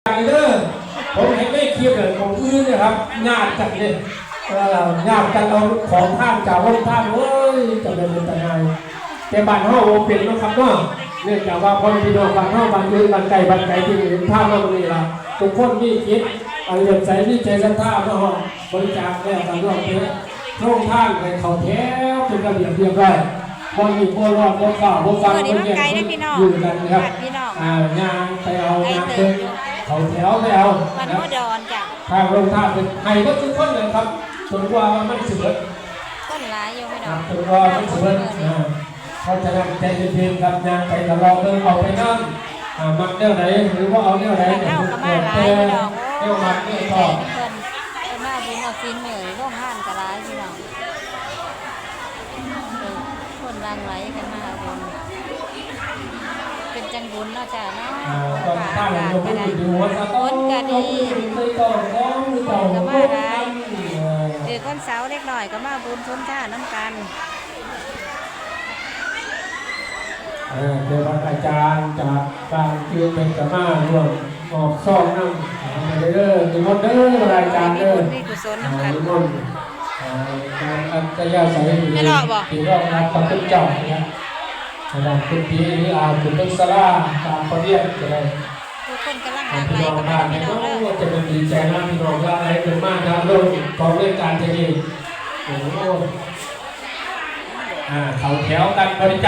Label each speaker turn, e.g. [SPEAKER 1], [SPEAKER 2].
[SPEAKER 1] การเลิกผมให้ไม่เคลียร์เลยของอื่นนะครับญาติกันเลยญาติกันเอาของท่านจากวัดท่านเอ้ยจะเป็นยังไงแต่บ้านห้องเป็นนะครับเนาะเนื่องจากว่าพอพี่น้องบ้านห้องบ้านยืนบ้านไก่ที่เห็นท่านเราตรงนี้ละทุกคนมีคิดเอาเรื่องใส่นี่ใจสัทธาเนาะบริจาคแล้วกันด้วยเพื่อโรงท่านให้เขาแถวเป็นระเบียบเรียบร้อยบนอยู่บนรอดบนฝ่าบนฟังบนแยกอยู่กันนะครับงานไปเอางานเดินเขาแถวไปเอาทางโรงท่านเป็นให้ก็ทุกคนเลยครับจนกว่ามันเสือ
[SPEAKER 2] ต้นหลายอยู่ไม่ดอก
[SPEAKER 1] จนกว่ามันเสือเขาจะนำใจเย็นๆกับงานไปตลอดเลยเอาไปนั่งมักแนวไหนหรือว่าเอาแนวไหน
[SPEAKER 2] เนี่ยก็มาหลายพี่น้อง
[SPEAKER 1] แนวมักแนวชอบ
[SPEAKER 2] เป็นมาบุญเอาฟินเหนื่อยร่วงห้านกระไรพี่น้องคนรังไหลกันมาบุญเป็นจังบุญเนาะจ้ะเนาะ
[SPEAKER 1] ฝากกันได้
[SPEAKER 2] คนก็ดีคนก็มาหลายคนเสาเล็กหน่อยก็มาบุญชนชาน้ำกัน
[SPEAKER 1] เดี๋ยวอาจารย์จากการเกี่ยวเป็นสมาร่วมออกซ่องนั่งเด้อมีมดเด้อรายการเด้อ
[SPEAKER 2] มีกุศลน้ำกัน
[SPEAKER 1] การอัจฉริยะใส่ที่รอบรับพระคุณเจ้าเนี่ยนะครับคุณพี่หรือคุณต้นสลาตามประเดียดอะไร
[SPEAKER 2] ทุกคนกำลังหลั่งไหลกัน
[SPEAKER 1] มาพี่น้องเลยจะเป็นดีใจนะพี่น้องหลั่งไหลเป็นมากครับโลกของเรื่องการจะดีโอ้โหเขาแถวกันบริจาค